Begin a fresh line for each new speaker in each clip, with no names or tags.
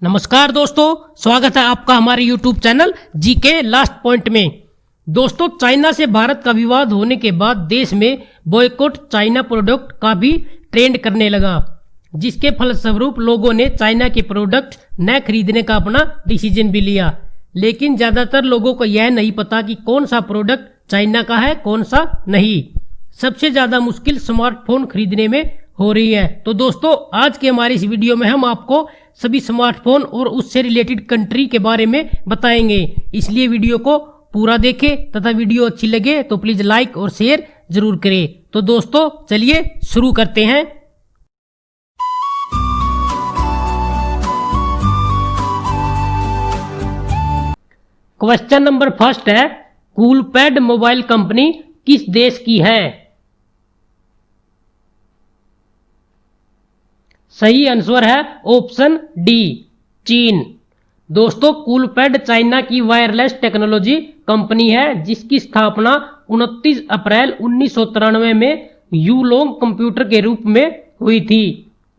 नमस्कार दोस्तों, स्वागत है आपका हमारे YouTube channel GK last point में। दोस्तों, चाइना से भारत का विवाद होने के बाद देश में बॉयकॉट चाइना प्रोडक्ट का भी ट्रेंड करने लगा, जिसके फलस्वरूप लोगों ने चाइना के प्रोडक्ट न खरीदने का अपना डिसीजन भी लिया। लेकिन ज़्यादातर लोगों को यह नहीं पता कि कौन सा प्रोडक्ट चाइना का है, कौन सा नहीं। सबसे ज़्यादा मुश्किल स्मार्टफोन खरीदने में हो रही है। तो दोस्तों, आज के हमारे इस वीडियो में हम आपको सभी स्मार्टफोन और उससे रिलेटेड कंट्री के बारे में बताएंगे, इसलिए वीडियो को पूरा देखें तथा वीडियो अच्छी लगे तो प्लीज़ लाइक और शेयर जरूर करें। तो दोस्तों, चलिए शुरू करते हैं। क्वेश्चन नंबर फर्स्ट है, कूलपैड मोबाइल कंपनी किस देश की है? सही आंसर है ऑप्शन डी, चीन। दोस्तों, कूलपैड चाइना की वायरलेस टेक्नोलॉजी कंपनी है, जिसकी स्थापना 29 अप्रैल 1993 में यूलोंग कंप्यूटर के रूप में हुई थी।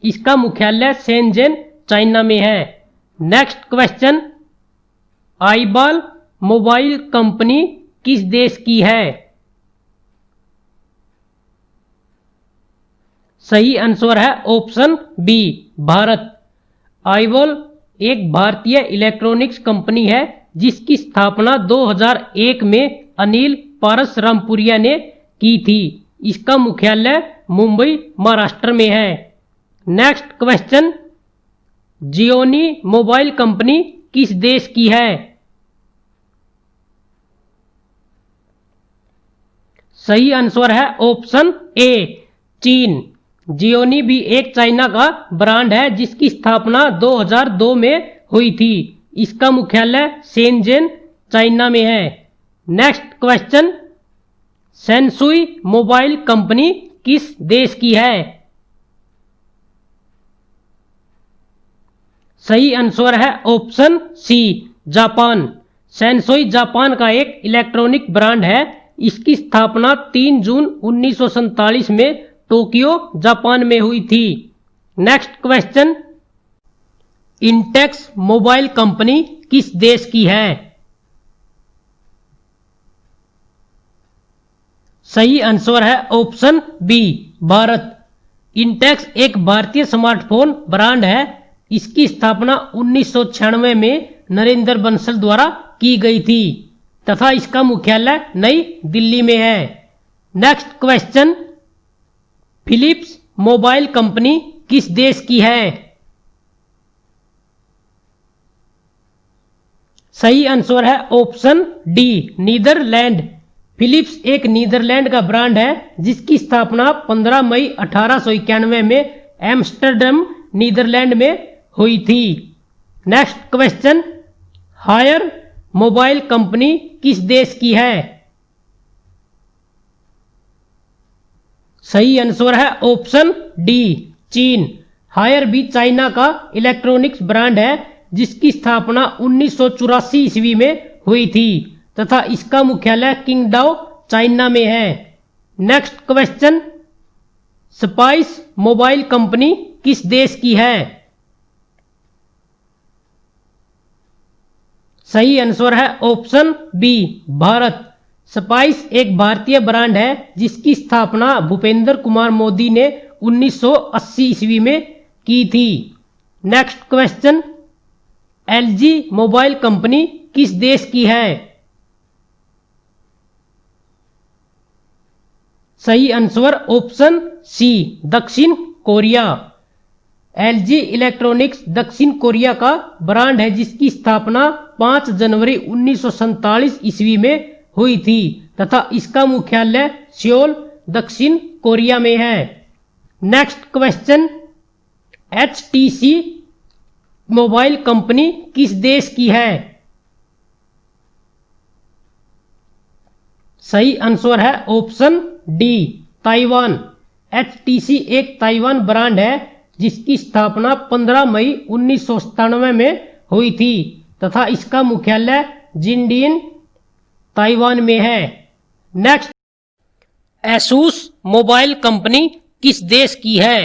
इसका मुख्यालय शेनज़ेन चाइना में है। Next question, eyeball mobile company किस देश की है? सही आंसर है ऑप्शन बी, भारत। आईबॉल एक भारतीय इलेक्ट्रॉनिक्स कंपनी है, जिसकी स्थापना 2001 में अनिल पारसरामपुरिया ने की थी। इसका मुख्यालय मुंबई, महाराष्ट्र में है। Next question, Gionee mobile company किस देश की है? सही आंसर है ऑप्शन ए, चीन। जियोनी भी एक चाइना का ब्रांड है, जिसकी स्थापना 2002 में हुई थी। इसका मुख्यालय शेनज़ेन चाइना में है। Next question, Sansui mobile company किस देश की है? सही आंसर है ऑप्शन सी, जापान। सेंसोई जापान का एक इलेक्ट्रॉनिक ब्रांड है। इसकी स्थापना 3 जून 1947 में टोक्यो, जापान में हुई थी। Next question, Intex mobile company किस देश की है? सही आंसर है ऑप्शन बी, भारत। इंटेक्स एक भारतीय स्मार्टफोन ब्रांड है। इसकी स्थापना 1996 में नरेंद्र बंसल द्वारा की गई थी तथा इसका मुख्यालय नई दिल्ली में है। Next question, Philips mobile company किस देश की है? सही आंसर है ऑप्शन डी, नीदरलैंड। फिलिप्स एक नीदरलैंड का ब्रांड है, जिसकी स्थापना 15 मई 1891 में एम्स्टर्डम, नीदरलैंड में हुई थी। Next question, Haier mobile company किस देश की है? सही आंसर है ऑप्शन डी, चीन। हायर भी चाइना का इलेक्ट्रॉनिक्स ब्रांड है, जिसकी स्थापना 1984 ईस्वी में हुई थी तथा इसका मुख्यालय किंगडाओ, चाइना में है। Next question, spice mobile company किस देश की है? सही आंसर है ऑप्शन बी, भारत। स्पाइस एक भारतीय ब्रांड है, जिसकी स्थापना भूपेंद्र कुमार मोदी ने 1980 ईस्वी में की थी। Next question, LG mobile company किस देश की है? सही आंसर ऑप्शन सी, दक्षिण कोरिया। एलजी इलेक्ट्रॉनिक्स दक्षिण कोरिया का ब्रांड है, जिसकी स्थापना 5 जनवरी 1947 ईस्वी में हुई थी तथा इसका मुख्यालय सियोल, दक्षिण कोरिया में है। Next question, HTC mobile company किस देश की है? सही आंसर है ऑप्शन डी, ताइवान। एचटीसी एक ताइवान ब्रांड है, जिसकी स्थापना 15 मई 1997 में हुई थी तथा इसका मुख्यालय जिनडिन, ताइवान में है। नेक्स्ट, एसूस मोबाइल कंपनी किस देश की है?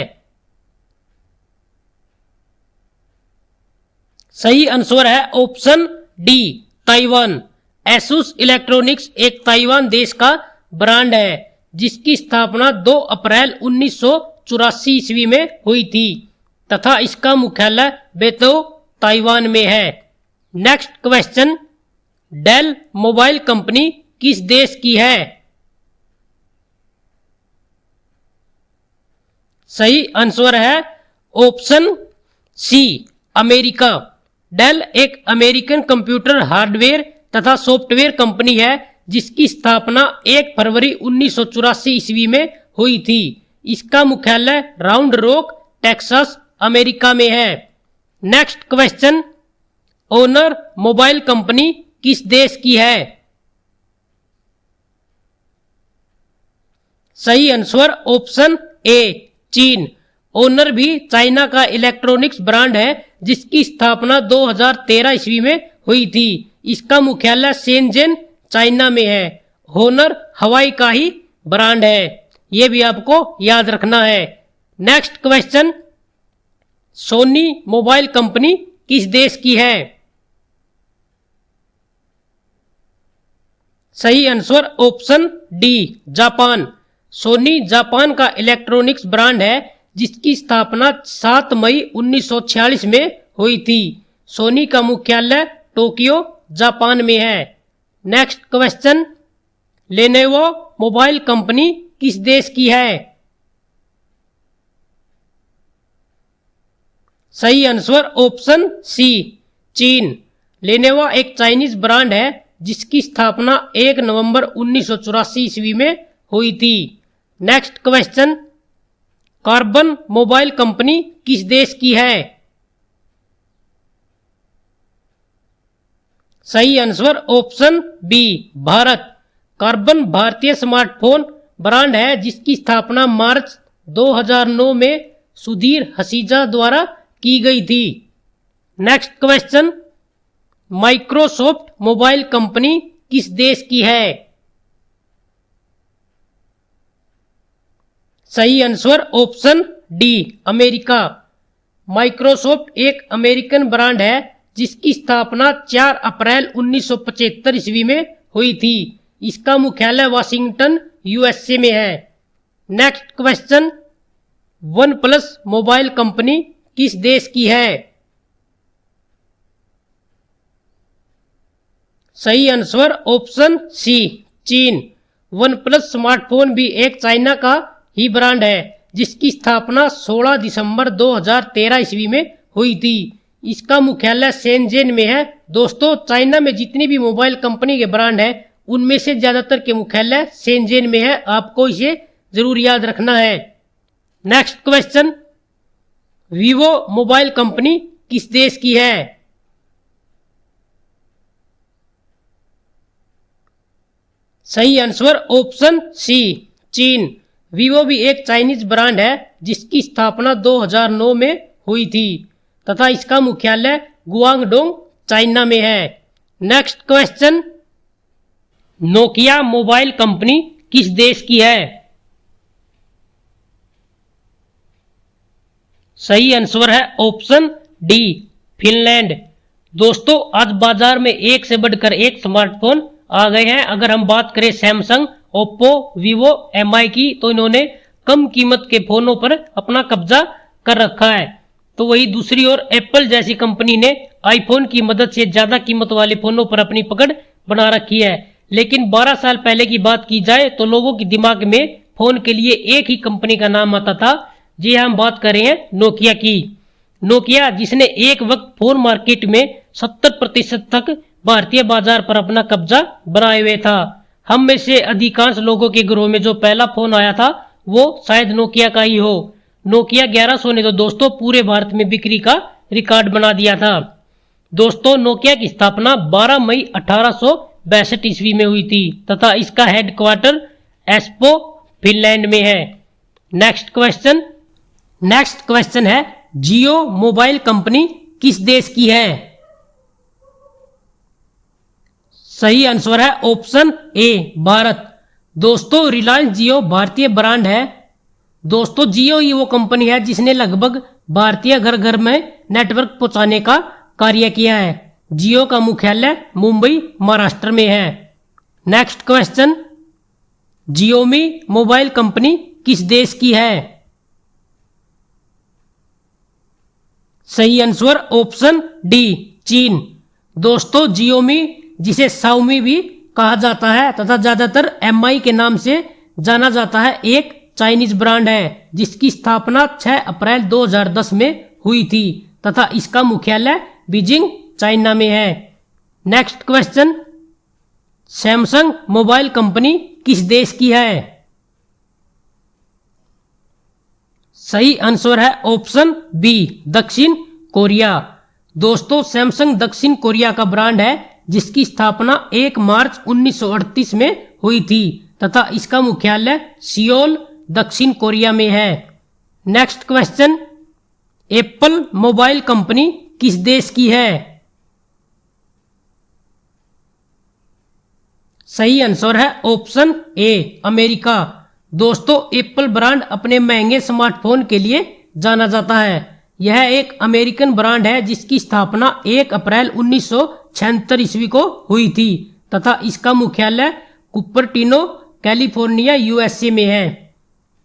सही आंसर है option D Taiwan. Asus electronics एक ताइवान देश का ब्रांड है जिसकी स्थापना 2 अप्रैल 1984 ईस्वी में हुई थी तथा इसका मुख्यालय बेतो ताइवान में है। Next question, Dell mobile company किस देश की है? सही आंसर है ऑप्शन सी अमेरिका। डेल एक अमेरिकन कंप्यूटर हार्डवेयर तथा सॉफ्टवेयर कंपनी है जिसकी स्थापना 1 फरवरी 1984 ईस्वी में हुई थी। इसका मुख्यालय राउंड रॉक टेक्सास अमेरिका में है। Next question, owner mobile company किस देश की है? सही आंसर ऑप्शन ए चीन। ओनर भी चाइना का इलेक्ट्रॉनिक्स ब्रांड है जिसकी स्थापना 2013 ईस्वी में हुई थी। इसका मुख्यालय शेनजेन चाइना में है। होनर हवाई का ही ब्रांड है, यह भी आपको याद रखना है। Next question, Sony mobile company किस देश की है? सही answer option D Japan. Sony Japan का इलेक्ट्रॉनिक्स ब्रांड है जिसकी स्थापना 7 मई 1946 में हुई थी। सोनी का मुख्यालय टोक्यो जापान में है। Next question, Lenovo mobile company किस देश की है? सही आंसर ऑप्शन सी चीन। लेनोवो एक चाइनीज ब्रांड है जिसकी स्थापना 1 नवंबर 1984 ईस्वी में हुई थी। Next question, Karbonn mobile company किस देश की है? सही answer option B Bharat. Karbonn भारतीय स्मार्टफोन ब्रांड है जिसकी स्थापना मार्च 2009 में सुधीर हसीजा द्वारा की गई थी। Next question, Microsoft mobile company किस देश की है? सही answer option D America. Microsoft एक अमेरिकन ब्रांड है जिसकी स्थापना 4 अप्रैल 1975 ईस्वी में हुई थी। इसका मुख्यालय वाशिंगटन यूएसए में है। Next question, one plus mobile company किस देश की है? सही आंसर ऑप्शन सी चीन। वन प्लस स्मार्टफोन भी एक चाइना का ही ब्रांड है जिसकी स्थापना 16 दिसंबर 2013 ईस्वी में हुई थी। इसका मुख्यालय शेनजेन में है। दोस्तों, चाइना में जितनी भी मोबाइल कंपनी के ब्रांड है उनमें से ज्यादातर के मुख्यालय शेनजेन में है। आपको इसे जरूर याद रखना है। Next question, Vivo mobile company किस देश की है? सही आंसर ऑप्शन सी चीन। वीवो भी एक चाइनीज ब्रांड है जिसकी स्थापना 2009 में हुई थी तथा इसका मुख्यालय गुआंगडोंग चाइना में है। Next question, Nokia mobile company किस देश की है? सही आंसर है ऑप्शन डी फिनलैंड। दोस्तों, आज बाजार में एक से बढ़कर एक स्मार्टफोन आ गए हैं। अगर हम बात करें सैमसंग, ओप्पो, वीवो, एमआई की, तो इन्होंने कम कीमत के फोनों पर अपना कब्जा कर रखा है। तो वही दूसरी ओर एप्पल जैसी कंपनी ने आईफोन की मदद से ज्यादा कीमत वाले फोनों पर अपनी पकड़ बना रखी है। लेकिन 12 साल पहले की बात की जाए तो लोगों के दिमाग में फोन के लिए एक ही कंपनी का नाम आता था। जी हम बात कर रहे हैं नोकिया की। नोकिया जिसने एक वक्त फोन मार्केट में 70% तक भारतीय बाजार पर अपना कब्जा बनाए हुए था। हम में से अधिकांश लोगों के घरों में जो पहला फोन आया था वो शायद नोकिया का ही हो। नोकिया 1100 ने तो दोस्तों पूरे भारत में बिक्री का रिकॉर्ड बना दिया था। दोस्तों, नोकिया की स्थापना 12 मई 1862 ईस्वी में हुई थी तथा इसका हेडक्वार्टर एस्पो फिनलैंड में है। नेक्स्ट क्वेश्चन है, जियो मोबाइल कंपनी किस देश की है? सही आंसर है ऑप्शन ए भारत। दोस्तों, रिलायंस जियो भारतीय ब्रांड है। दोस्तों, जियो ही वो कंपनी है जिसने लगभग भारतीय घर घर में नेटवर्क पहुंचाने का कार्य किया है। जियो का मुख्यालय मुंबई महाराष्ट्र में है। Next question, Xiaomi mobile company किस देश की है? सही आंसर ऑप्शन डी, चीन। दोस्तों जियोमी, जिसे शाओमी भी कहा जाता है तथा ज्यादातर एमआई के नाम से जाना जाता है, एक चाइनीज ब्रांड है जिसकी स्थापना 6 अप्रैल 2010 में हुई थी तथा इसका मुख्यालय बीजिंग चाइना में है। Next question, Samsung mobile company किस देश की है? सही आंसर है ऑप्शन बी, दक्षिण कोरिया। दोस्तों सैमसंग दक्षिण कोरिया का ब्रांड है जिसकी स्थापना 1 मार्च 1938 में हुई थी तथा इसका मुख्यालय सियोल दक्षिण कोरिया में है। Next question, Apple mobile company किस देश की है? सही आंसर है ऑप्शन ए, अमेरिका। दोस्तों एप्पल ब्रांड अपने महंगे स्मार्टफोन के लिए जाना जाता है। यह एक अमेरिकन ब्रांड है जिसकी स्थापना 1 अप्रैल 1976 ईस्वी को हुई थी तथा इसका मुख्यालय कुपरटिनो कैलिफोर्निया यूएसए में है।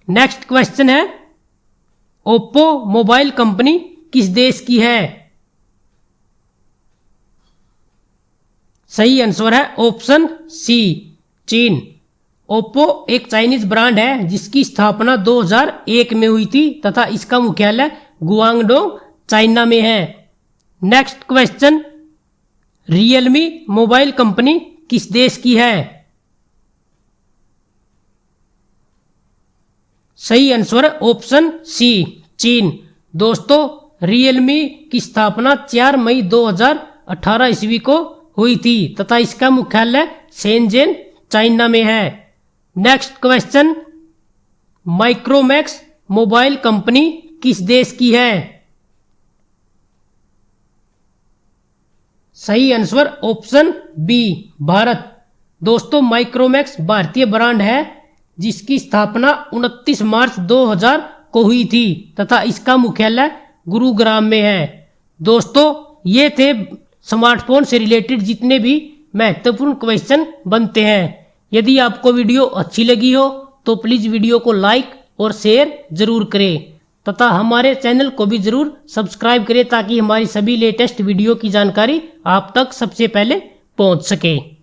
नेक्स्ट क्वेश्चन है, ओप्पो मोबाइल कंपनी किस देश की है? सही आंसर है ऑप्शन सी, चीन। ओप्पो एक चाइनीज ब्रांड है जिसकी स्थापना 2001 में हुई थी तथा इसका मुख्यालय गुआंगडोंग चाइना में है। Next question, Realme mobile company किस देश की है? सही आंसर है ऑप्शन सी, चीन। दोस्तों रियलमी की स्थापना 4 मई 2018 ईस्वी को हुई थी तथा इसका मुख्यालय शेनजेन चाइना में है। Next question, Micromax mobile company किस देश की है? सही आंसर ऑप्शन बी, भारत। दोस्तों माइक्रोमैक्स भारतीय ब्रांड है जिसकी स्थापना 29 मार्च 2000 को हुई थी तथा इसका मुख्यालय गुरुग्राम में है। दोस्तों ये थे स्मार्टफोन से रिलेटेड जितने भी महत्वपूर्ण क्वेश्चन बनते हैं। यदि आपको वीडियो अच्छी लगी हो तो प्लीज़ वीडियो को लाइक और शेयर जरूर करें तथा हमारे चैनल को भी जरूर सब्सक्राइब करें ताकि हमारी सभी लेटेस्ट वीडियो की जानकारी आप तक सबसे पहले पहुंच सके।